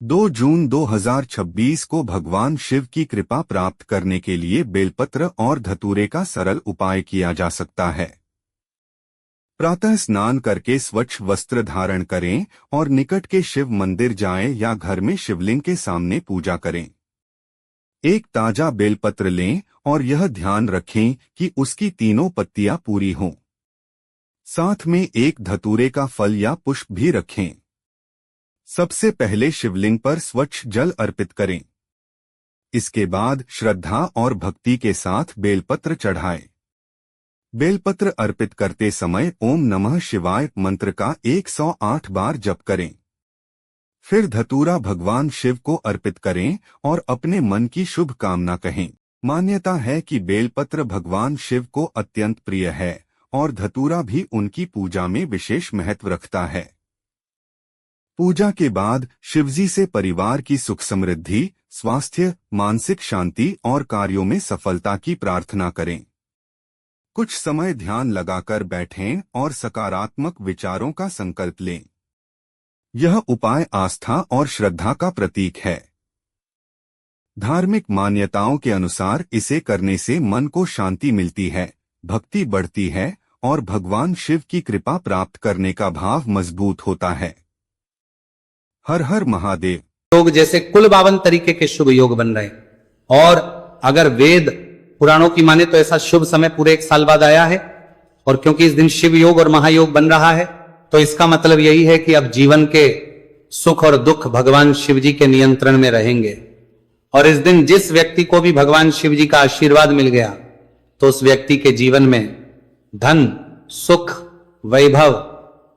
2 जून 2026 को भगवान शिव की कृपा प्राप्त करने के लिए बेलपत्र और धतूरे का सरल उपाय किया जा सकता है। प्रातः स्नान करके स्वच्छ वस्त्र धारण करें और निकट के शिव मंदिर जाएं या घर में शिवलिंग के सामने पूजा करें। एक ताजा बेलपत्र लें और यह ध्यान रखें कि उसकी तीनों पत्तियां पूरी हों। साथ में एक धतूरे का फल या पुष्प भी रखें। सबसे पहले शिवलिंग पर स्वच्छ जल अर्पित करें। इसके बाद श्रद्धा और भक्ति के साथ बेलपत्र चढ़ाएं। बेलपत्र अर्पित करते समय ओम नमः शिवाय मंत्र का 108 बार जप करें। फिर धतूरा भगवान शिव को अर्पित करें और अपने मन की शुभ कामना कहें। मान्यता है कि बेलपत्र भगवान शिव को अत्यंत प्रिय है और धतूरा भी उनकी पूजा में विशेष महत्व रखता है। पूजा के बाद शिवजी से परिवार की सुख समृद्धि, स्वास्थ्य, मानसिक शांति और कार्यों में सफलता की प्रार्थना करें। कुछ समय ध्यान लगाकर बैठें और सकारात्मक विचारों का संकल्प लें। यह उपाय आस्था और श्रद्धा का प्रतीक है। धार्मिक मान्यताओं के अनुसार इसे करने से मन को शांति मिलती है, भक्ति बढ़ती है और भगवान शिव की कृपा प्राप्त करने का भाव मजबूत होता है। हर हर महादेव। योग जैसे कुल 52 तरीके के शुभ योग बन रहे हैं और अगर वेद पुराणों की माने तो ऐसा शुभ समय पूरे 1 साल बाद आया है। और क्योंकि इस दिन शिव योग और महायोग बन रहा है तो इसका मतलब यही है कि अब जीवन के सुख और दुख भगवान शिव जी के नियंत्रण में रहेंगे। और इस दिन जिस व्यक्ति को भी भगवान शिव जी का आशीर्वाद मिल गया तो उस व्यक्ति के जीवन में धन, सुख, वैभव,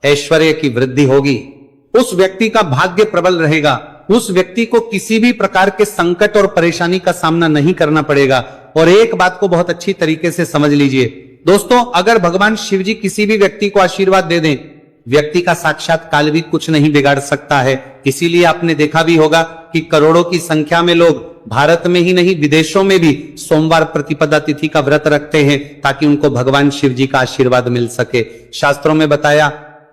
ऐश्वर्य की वृद्धि होगी। उस व्यक्ति का भाग्य प्रबल रहेगा। उस व्यक्ति को किसी भी प्रकार के संकट और परेशानी का सामना नहीं करना पड़ेगा। और एक बात को बहुत अच्छी तरीके से समझ लीजिए दोस्तों, अगर भगवान शिव जी किसी भी व्यक्ति को आशीर्वाद दे दें, व्यक्ति का साक्षात काल भी कुछ नहीं बिगाड़ सकता है। इसीलिए आपने देखा भी होगा कि करोड़ों की संख्या में लोग भारत में ही नहीं विदेशों में भी सोमवार प्रतिपदा तिथि का व्रत रखते हैं ताकि उनको भगवान शिव जी का आशीर्वाद मिल सके। शास्त्रों में बताया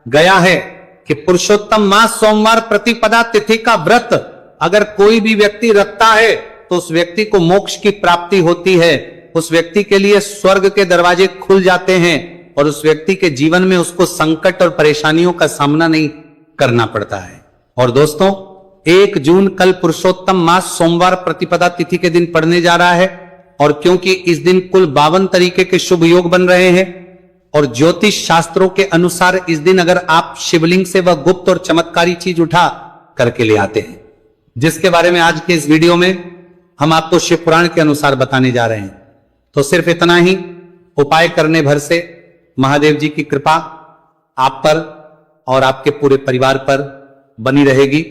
गया है कि पुरुषोत्तम मास सोमवार प्रतिपदा तिथि का व्रत अगर कोई भी व्यक्ति रखता है तो उस व्यक्ति को मोक्ष की प्राप्ति होती है। उस व्यक्ति के लिए स्वर्ग के दरवाजे खुल जाते हैं और उस व्यक्ति के जीवन में उसको संकट और परेशानियों का सामना नहीं करना पड़ता है। और दोस्तों 1 जून कल पुरुषोत्तम मास सोमवार प्रतिपदा तिथि के दिन पड़ने जा रहा है। और क्योंकि इस दिन कुल 52 तरीके के शुभ योग बन रहे हैं और ज्योतिष शास्त्रों के अनुसार इस दिन अगर आप शिवलिंग से वह गुप्त और चमत्कारी चीज उठा करके ले आते हैं, जिसके बारे में आज के इस वीडियो में हम आपको शिव पुराण के अनुसार बताने जा रहे हैं, तो सिर्फ इतना ही उपाय करने भर से महादेव जी की कृपा आप पर और आपके पूरे परिवार पर बनी रहेगी,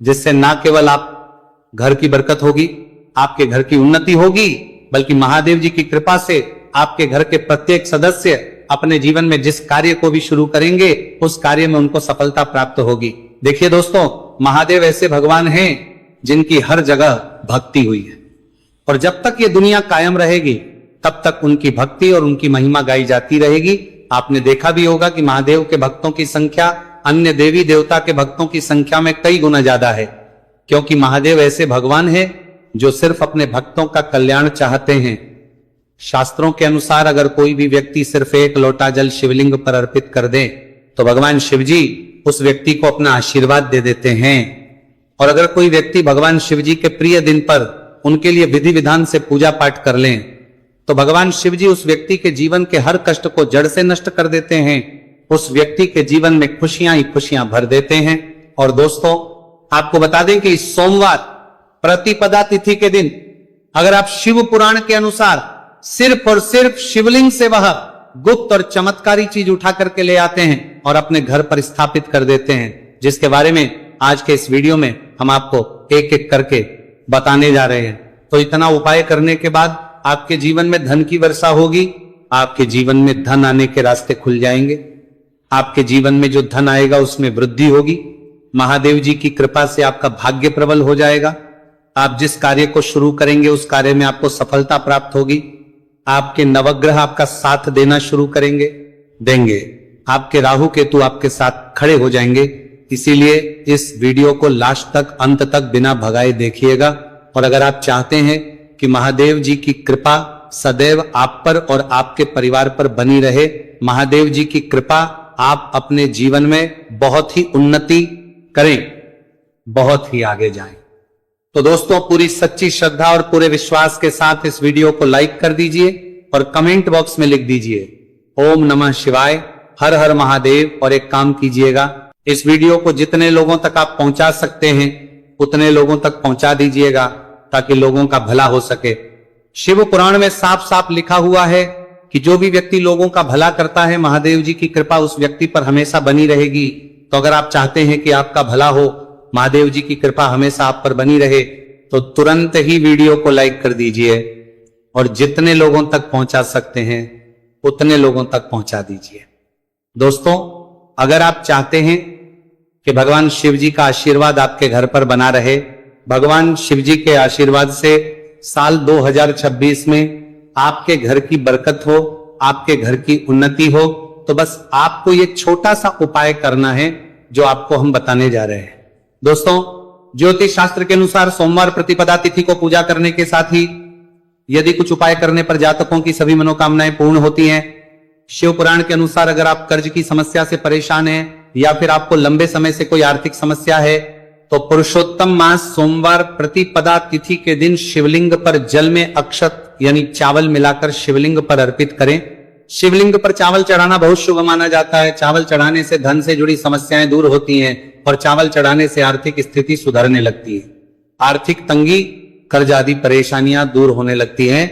जिससे ना केवल आप घर की बरकत होगी, आपके घर की उन्नति होगी, बल्कि महादेव जी की कृपा से आपके घर के प्रत्येक सदस्य अपने जीवन में जिस कार्य को भी शुरू करेंगे उस कार्य में उनको सफलता प्राप्त होगी। देखिए दोस्तों, महादेव ऐसे भगवान हैं जिनकी हर जगह भक्ति हुई है और जब तक ये दुनिया कायम रहेगी तब तक उनकी भक्ति और उनकी महिमा गाई जाती रहेगी। आपने देखा भी होगा कि महादेव के भक्तों की संख्या अन्य देवी देवता के भक्तों की संख्या में कई गुना ज्यादा है, क्योंकि महादेव ऐसे भगवान हैं जो सिर्फ अपने भक्तों का कल्याण चाहते हैं। शास्त्रों के अनुसार अगर कोई भी व्यक्ति सिर्फ 1 लोटा जल शिवलिंग पर अर्पित कर दे तो भगवान शिव जी उस व्यक्ति को अपना आशीर्वाद दे देते हैं। और अगर कोई व्यक्ति भगवान शिव जी के प्रिय दिन पर उनके लिए विधि विधान से पूजा पाठ कर लें तो भगवान शिव जी उस व्यक्ति के जीवन के हर कष्ट को जड़ से नष्ट कर देते हैं। उस व्यक्ति के जीवन में खुशियां ही खुशियां भर देते हैं। और दोस्तों आपको बता दें कि इस सोमवार प्रतिपदा तिथि के दिन अगर आप शिव पुराण के अनुसार सिर्फ और सिर्फ शिवलिंग से वह गुप्त और चमत्कारी चीज उठा करके ले आते हैं और अपने घर पर स्थापित कर देते हैं, जिसके बारे में आज के इस वीडियो में हम आपको एक एक करके बताने जा रहे हैं। तो इतना उपाय करने के बाद आपके जीवन में धन की वर्षा होगी, आपके जीवन में धन आने के रास्ते खुल जाएंगे, आपके जीवन में जो धन आएगा उसमें वृद्धि होगी, महादेव जी की कृपा से आपका भाग्य प्रबल हो जाएगा, आप जिस कार्य को शुरू करेंगे उस कार्य में आपको सफलता प्राप्त होगी, आपके नवग्रह आपका साथ देना शुरू देंगे, आपके राहु केतु आपके साथ खड़े हो जाएंगे इसीलिए इस वीडियो को लास्ट तक, अंत तक बिना भगाए देखिएगा। और अगर आप चाहते हैं कि महादेव जी की कृपा सदैव आप पर और आपके परिवार पर बनी रहे, महादेव जी की कृपा आप अपने जीवन में बहुत ही उन्नति करें, बहुत ही आगे जाएं, तो दोस्तों पूरी सच्ची श्रद्धा और पूरे विश्वास के साथ इस वीडियो को लाइक कर दीजिए और कमेंट बॉक्स में लिख दीजिए ओम नमः शिवाय, हर हर महादेव। और एक काम कीजिएगा, इस वीडियो को जितने लोगों तक आप पहुंचा सकते हैं उतने लोगों तक पहुंचा दीजिएगा ताकि लोगों का भला हो सके। शिव पुराण में साफ साफ लिखा हुआ है कि जो भी व्यक्ति लोगों का भला करता है, महादेव जी की कृपा उस व्यक्ति पर हमेशा बनी रहेगी। तो अगर आप चाहते हैं कि आपका भला हो, महादेव जी की कृपा हमेशा आप पर बनी रहे, तो तुरंत ही वीडियो को लाइक कर दीजिए और जितने लोगों तक पहुंचा सकते हैं उतने लोगों तक पहुंचा दीजिए। दोस्तों, अगर आप चाहते हैं कि भगवान शिव जी का आशीर्वाद आपके घर पर बना रहे, भगवान शिव जी के आशीर्वाद से साल 2026 में आपके घर की बरकत हो, आपके घर की उन्नति हो, तो बस आपको ये छोटा सा उपाय करना है जो आपको हम बताने जा रहे हैं। दोस्तों, ज्योतिष शास्त्र के अनुसार सोमवार प्रतिपदा तिथि को पूजा करने के साथ ही यदि कुछ उपाय करने पर जातकों की सभी मनोकामनाएं पूर्ण होती हैं। शिव पुराण के अनुसार अगर आप कर्ज की समस्या से परेशान हैं या फिर आपको लंबे समय से कोई आर्थिक समस्या है, तो पुरुषोत्तम मास सोमवार प्रतिपदा तिथि के दिन शिवलिंग पर जल में अक्षत यानी चावल मिलाकर शिवलिंग पर अर्पित करें। शिवलिंग पर चावल चढ़ाना बहुत शुभ माना जाता है। चावल चढ़ाने से धन से जुड़ी समस्याएं दूर होती हैं और चावल चढ़ाने से आर्थिक स्थिति सुधरने लगती है, आर्थिक तंगी, कर्ज आदि परेशानियां दूर होने लगती हैं।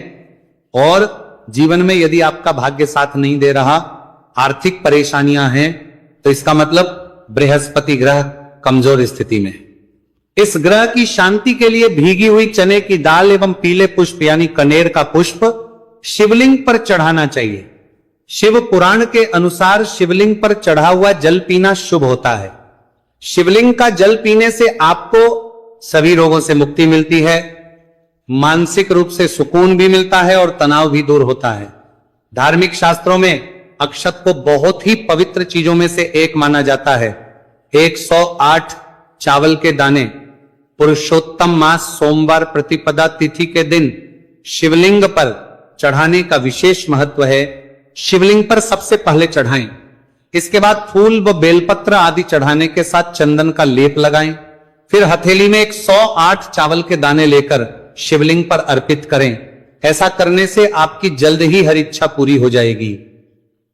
और जीवन में यदि आपका भाग्य साथ नहीं दे रहा, आर्थिक परेशानियां हैं, तो इसका मतलब बृहस्पति ग्रह कमजोर स्थिति में। इस ग्रह की शांति के लिए भीगी हुई चने की दाल एवं पीले पुष्प यानी कनेर का पुष्प शिवलिंग पर चढ़ाना चाहिए। शिव पुराण के अनुसार शिवलिंग पर चढ़ा हुआ जल पीना शुभ होता है। शिवलिंग का जल पीने से आपको सभी रोगों से मुक्ति मिलती है, मानसिक रूप से सुकून भी मिलता है और तनाव भी दूर होता है। धार्मिक शास्त्रों में अक्षत को बहुत ही पवित्र चीजों में से एक माना जाता है। 108 चावल के दाने पुरुषोत्तम मास सोमवार प्रतिपदा तिथि के दिन शिवलिंग पर चढ़ाने का विशेष महत्व है। शिवलिंग पर सबसे पहले चढ़ाएं, इसके बाद फूल व बेलपत्र आदि चढ़ाने के साथ चंदन का लेप लगाएं, फिर हथेली में 108 चावल के दाने लेकर शिवलिंग पर अर्पित करें। ऐसा करने से आपकी जल्द ही हर इच्छा पूरी हो जाएगी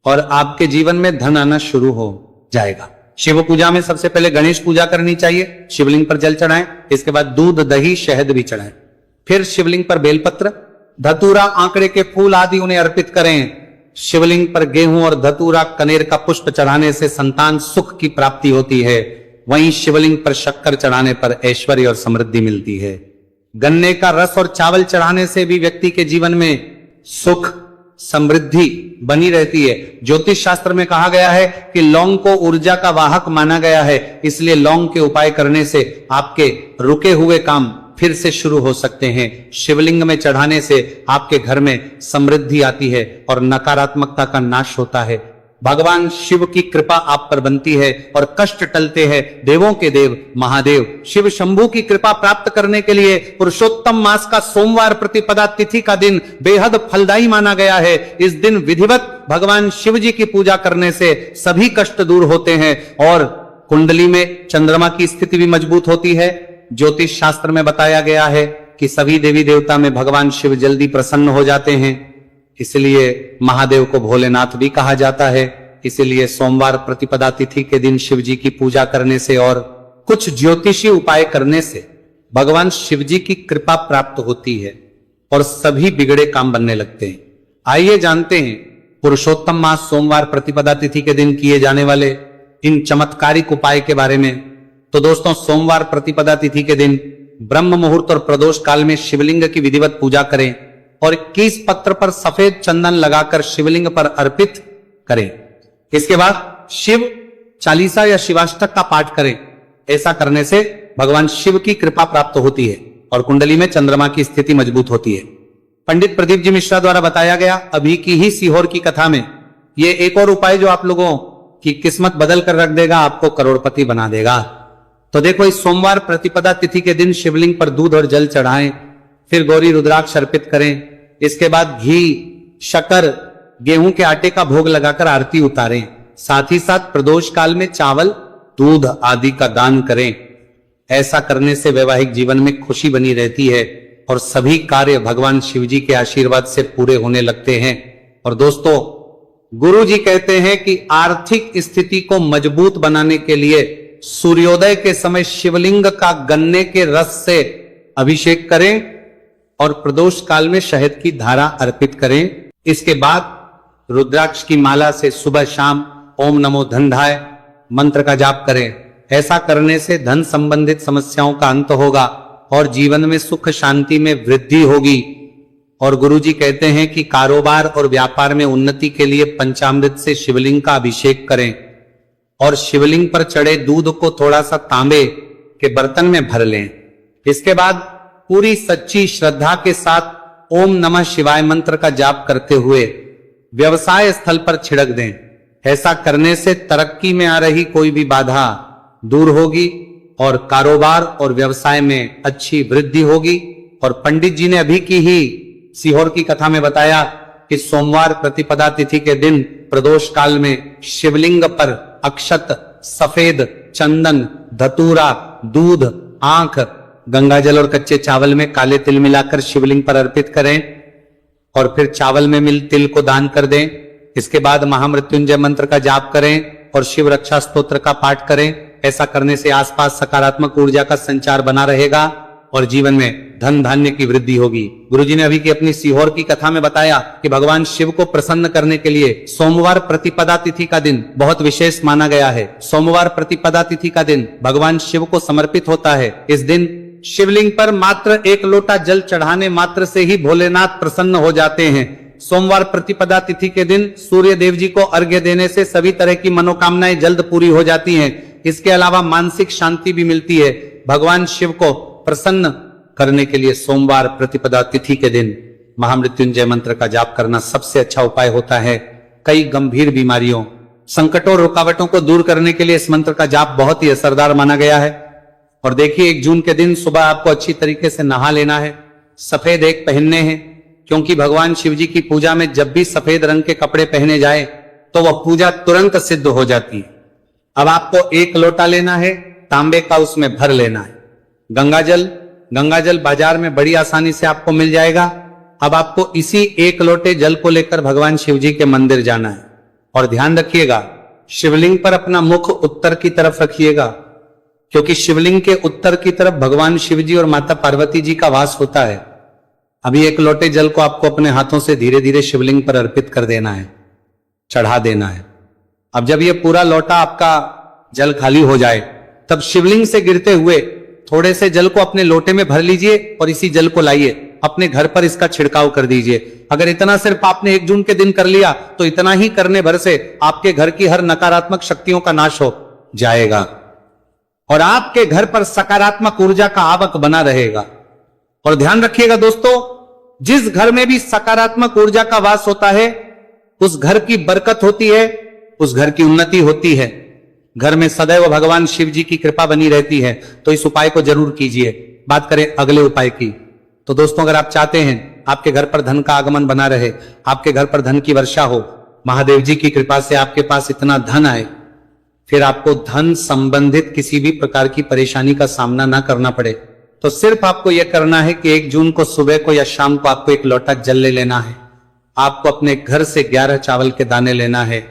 और आपके जीवन में धन आना शुरू हो जाएगा। शिव पूजा में सबसे पहले गणेश पूजा करनी चाहिए, शिवलिंग पर जल चढ़ाएं, इसके बाद दूध, दही, शहद भी चढ़ाएं, फिर शिवलिंग पर बेलपत्र, धतूरा, आंकड़े के फूल आदि उन्हें अर्पित करें। शिवलिंग पर गेहूं और धतूरा, कनेर का पुष्प चढ़ाने से संतान सुख की प्राप्ति होती है। वहीं शिवलिंग पर शक्कर चढ़ाने पर ऐश्वर्य और समृद्धि मिलती है। गन्ने का रस और चावल चढ़ाने से भी व्यक्ति के जीवन में सुख समृद्धि बनी रहती है। ज्योतिष शास्त्र में कहा गया है कि लौंग को ऊर्जा का वाहक माना गया है, इसलिए लौंग के उपाय करने से आपके रुके हुए काम फिर से शुरू हो सकते हैं। शिवलिंग में चढ़ाने से आपके घर में समृद्धि आती है और नकारात्मकता का नाश होता है। भगवान शिव की कृपा आप पर बनती है और कष्ट टलते हैं। देवों के देव महादेव शिव शंभू की कृपा प्राप्त करने के लिए पुरुषोत्तम मास का सोमवार प्रतिपदा तिथि का दिन बेहद फलदायी माना गया है। इस दिन विधिवत भगवान शिव जी की पूजा करने से सभी कष्ट दूर होते हैं और कुंडली में चंद्रमा की स्थिति भी मजबूत होती है। ज्योतिष शास्त्र में बताया गया है कि सभी देवी देवता में भगवान शिव जल्दी प्रसन्न हो जाते हैं, इसलिए महादेव को भोलेनाथ भी कहा जाता है। इसलिए सोमवार प्रतिपदा तिथि के दिन शिव जी की पूजा करने से और कुछ ज्योतिषी उपाय करने से भगवान शिव जी की कृपा प्राप्त होती है और सभी बिगड़े काम बनने लगते हैं। आइए जानते हैं पुरुषोत्तम मास सोमवार प्रतिपदा तिथि के दिन किए जाने वाले इन चमत्कारिक उपाय के बारे में। तो दोस्तों, सोमवार प्रतिपदा तिथि के दिन ब्रह्म मुहूर्त और प्रदोष काल में शिवलिंग की विधिवत पूजा करें और 21 पत्र पर सफेद चंदन लगाकर शिवलिंग पर अर्पित करें। इसके बाद शिव चालीसा या शिवाष्टक का पाठ करें। ऐसा करने से भगवान शिव की कृपा प्राप्त होती है और कुंडली में चंद्रमा की स्थिति मजबूत होती है। पंडित प्रदीप जी मिश्रा द्वारा बताया गया अभी की ही सीहोर की कथा में ये एक और उपाय जो आप लोगों कि किस्मत बदल कर रख देगा, आपको करोड़पति बना देगा। तो देखो, इस सोमवार प्रतिपदा तिथि के दिन शिवलिंग पर दूध और जल चढ़ाएं, फिर गौरी रुद्राक्ष अर्पित करें। इसके बाद घी, शक्कर, गेहूं के आटे का भोग लगाकर आरती उतारें। साथ ही साथ प्रदोष काल में चावल, दूध आदि का दान करें। ऐसा करने से वैवाहिक जीवन में खुशी बनी रहती है और सभी कार्य भगवान शिव जी के आशीर्वाद से पूरे होने लगते हैं। और दोस्तों, गुरु जी कहते हैं कि आर्थिक स्थिति को मजबूत बनाने के लिए सूर्योदय के समय शिवलिंग का गन्ने के रस से अभिषेक करें और प्रदोष काल में शहद की धारा अर्पित करें। इसके बाद रुद्राक्ष की माला से सुबह शाम ओम नमो धनधाय मंत्र का जाप करें। ऐसा करने से धन संबंधित समस्याओं का अंत होगा और जीवन में सुख शांति में वृद्धि होगी। और गुरुजी कहते हैं कि कारोबार और व्यापार में उन्नति के लिए पंचामृत से शिवलिंग का अभिषेक करें और शिवलिंग पर चढ़े दूध को थोड़ा सा तांबे के बर्तन में भर लें। इसके बाद पूरी सच्ची श्रद्धा के साथ ओम नमः शिवाय मंत्र का जाप करते हुए व्यवसाय स्थल पर छिड़क दें। ऐसा करने से तरक्की में आ रही कोई भी बाधा दूर होगी और कारोबार और व्यवसाय में अच्छी वृद्धि होगी। और पंडित जी ने अभी की ही सीहोर की कथा में बताया कि सोमवार प्रतिपदा तिथि के दिन प्रदोष काल में शिवलिंग पर अक्षत, सफेद चंदन, धतूरा, दूध, आंख, गंगाजल और कच्चे चावल में काले तिल मिलाकर शिवलिंग पर अर्पित करें और फिर चावल में मिल तिल को दान कर दें। इसके बाद महामृत्युंजय मंत्र का जाप करें और शिव रक्षा स्तोत्र का पाठ करें। ऐसा करने से आसपास सकारात्मक ऊर्जा का संचार बना रहेगा और जीवन में धन धान्य की वृद्धि होगी। गुरुजी ने अभी की अपनी सीहोर की कथा में बताया कि भगवान शिव को प्रसन्न करने के लिए सोमवार प्रतिपदा तिथि का दिन बहुत विशेष माना गया है। सोमवार प्रतिपदा तिथि का दिन भगवान शिव को समर्पित होता है। इस दिन शिवलिंग पर मात्र 1 लोटा जल चढ़ाने मात्र से ही भोलेनाथ प्रसन्न हो जाते हैं। सोमवार प्रतिपदा तिथि के दिन सूर्य देव जी को अर्घ्य देने से सभी तरह की मनोकामनाएं जल्द पूरी हो जाती हैं। इसके अलावा मानसिक शांति भी मिलती है। भगवान शिव को प्रसन्न करने के लिए सोमवार प्रतिपदा तिथि के दिन महामृत्युंजय मंत्र का जाप करना सबसे अच्छा उपाय होता है। कई गंभीर बीमारियों, संकटों और रुकावटों को दूर करने के लिए इस मंत्र का जाप बहुत ही असरदार माना गया है। और देखिए, 1 जून के दिन सुबह आपको अच्छी तरीके से नहा लेना है, सफेद एक पहनने हैं, क्योंकि भगवान शिव जी की पूजा में जब भी सफेद रंग के कपड़े पहने जाए तो वह पूजा तुरंत सिद्ध हो जाती है। अब आपको 1 लोटा लेना है, तांबे का, उसमें भर लेना है गंगाजल बाजार में बड़ी आसानी से आपको मिल जाएगा। अब आपको इसी 1 लोटे जल को लेकर भगवान शिव जी के मंदिर जाना है और ध्यान रखिएगा, शिवलिंग पर अपना मुख उत्तर की तरफ रखिएगा, क्योंकि शिवलिंग के उत्तर की तरफ भगवान शिव जी और माता पार्वती जी का वास होता है। अभी 1 लोटे जल को आपको अपने हाथों से धीरे धीरे शिवलिंग पर अर्पित कर देना है, चढ़ा देना है। अब जब ये पूरा लोटा आपका जल खाली हो जाए, तब शिवलिंग से गिरते हुए थोड़े से जल को अपने लोटे में भर लीजिए और इसी जल को लाइए अपने घर पर इसका छिड़काव कर दीजिए। अगर इतना सिर्फ आपने 1 जून के दिन कर लिया तो इतना ही करने भर से आपके घर की हर नकारात्मक शक्तियों का नाश हो जाएगा और आपके घर पर सकारात्मक ऊर्जा का आवक बना रहेगा। और ध्यान रखिएगा दोस्तों, जिस घर में भी सकारात्मक ऊर्जा का वास होता है उस घर की बरकत होती है, उस घर की उन्नति होती है, घर में सदैव भगवान शिव जी की कृपा बनी रहती है। तो इस उपाय को जरूर कीजिए। बात करें अगले उपाय की, तो दोस्तों, अगर आप चाहते हैं आपके घर पर धन का आगमन बना रहे, आपके घर पर धन की वर्षा हो, महादेव जी की कृपा से आपके पास इतना धन आए, फिर आपको धन संबंधित किसी भी प्रकार की परेशानी का सामना ना करना पड़े, तो सिर्फ आपको यह करना है कि 1 जून को सुबह को या शाम को आपको 1 लोटा जल ले लेना है। आपको अपने घर से 11 चावल के दाने लेना है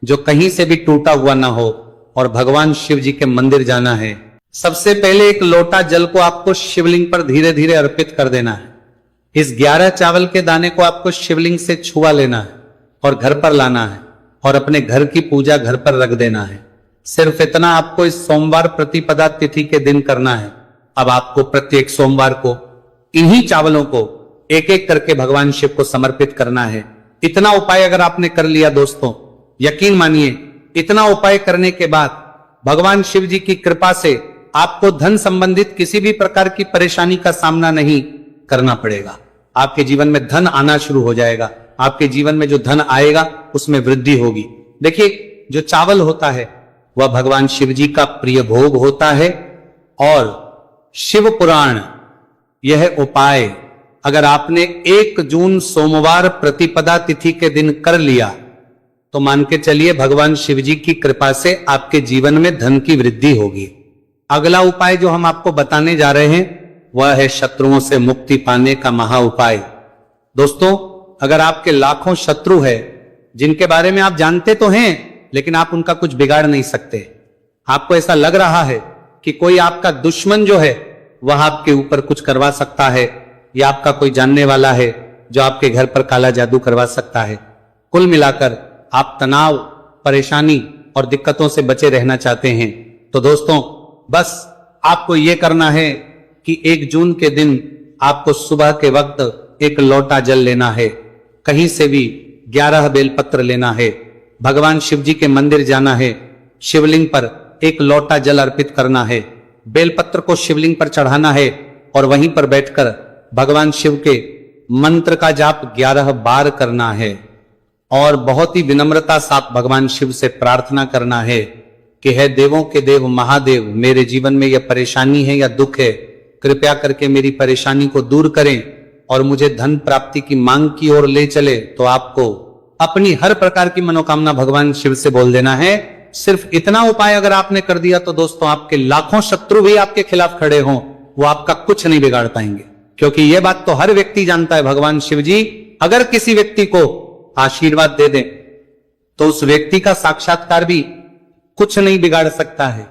जो कहीं से भी टूटा हुआ ना हो और भगवान शिव जी के मंदिर जाना है। सबसे पहले 1 लोटा जल को आपको शिवलिंग पर धीरे धीरे अर्पित कर देना है। इस 11 चावल के दाने को आपको शिवलिंग से छुआ लेना है और घर पर लाना है और अपने घर की पूजा घर पर रख देना है। सिर्फ इतना आपको इस सोमवार प्रतिपदा तिथि के दिन करना है। अब आपको प्रत्येक सोमवार को इन्हीं चावलों को एक एक करके भगवान शिव को समर्पित करना है। इतना उपाय अगर आपने कर लिया दोस्तों, यकीन मानिए, इतना उपाय करने के बाद भगवान शिव जी की कृपा से आपको धन संबंधित किसी भी प्रकार की परेशानी का सामना नहीं करना पड़ेगा। आपके जीवन में धन आना शुरू हो जाएगा। आपके जीवन में जो धन आएगा उसमें वृद्धि होगी। देखिए, जो चावल होता है वह भगवान शिव जी का प्रिय भोग होता है। और शिव पुराण यह उपाय अगर आपने 1 जून सोमवार प्रतिपदा तिथि के दिन कर लिया तो मान के चलिए भगवान शिव जी की कृपा से आपके जीवन में धन की वृद्धि होगी। अगला उपाय जो हम आपको बताने जा रहे हैं वह है शत्रुओं से मुक्ति पाने का महा उपाय। दोस्तों, अगर आपके लाखों शत्रु है जिनके बारे में आप जानते तो हैं लेकिन आप उनका कुछ बिगाड़ नहीं सकते, आपको ऐसा लग रहा है कि कोई आपका दुश्मन जो है वह आपके ऊपर कुछ करवा सकता है या आपका कोई जानने वाला है जो आपके घर पर काला जादू करवा सकता है, कुल मिलाकर आप तनाव, परेशानी और दिक्कतों से बचे रहना चाहते हैं, तो दोस्तों बस आपको यह करना है कि 1 जून के दिन आपको सुबह के वक्त 1 लोटा जल लेना है, कहीं से भी 11 बेलपत्र लेना है, भगवान शिव जी के मंदिर जाना है, शिवलिंग पर 1 लोटा जल अर्पित करना है, बेलपत्र को शिवलिंग पर चढ़ाना है और वहीं पर बैठकर भगवान शिव के मंत्र का जाप 11 बार करना है और बहुत ही विनम्रता साथ भगवान शिव से प्रार्थना करना है कि हे देवों के देव महादेव, मेरे जीवन में यह परेशानी है या दुख है, कृपया करके मेरी परेशानी को दूर करें और मुझे धन प्राप्ति की मांग की ओर ले चले। तो आपको अपनी हर प्रकार की मनोकामना भगवान शिव से बोल देना है। सिर्फ इतना उपाय अगर आपने कर दिया तो दोस्तों आपके लाखों शत्रु भी आपके खिलाफ खड़े हों, वो आपका कुछ नहीं बिगाड़ पाएंगे, क्योंकि यह बात तो हर व्यक्ति जानता है, भगवान शिव जी अगर किसी व्यक्ति को आशीर्वाद दे दें तो उस व्यक्ति का साक्षात्कार भी कुछ नहीं बिगाड़ सकता है।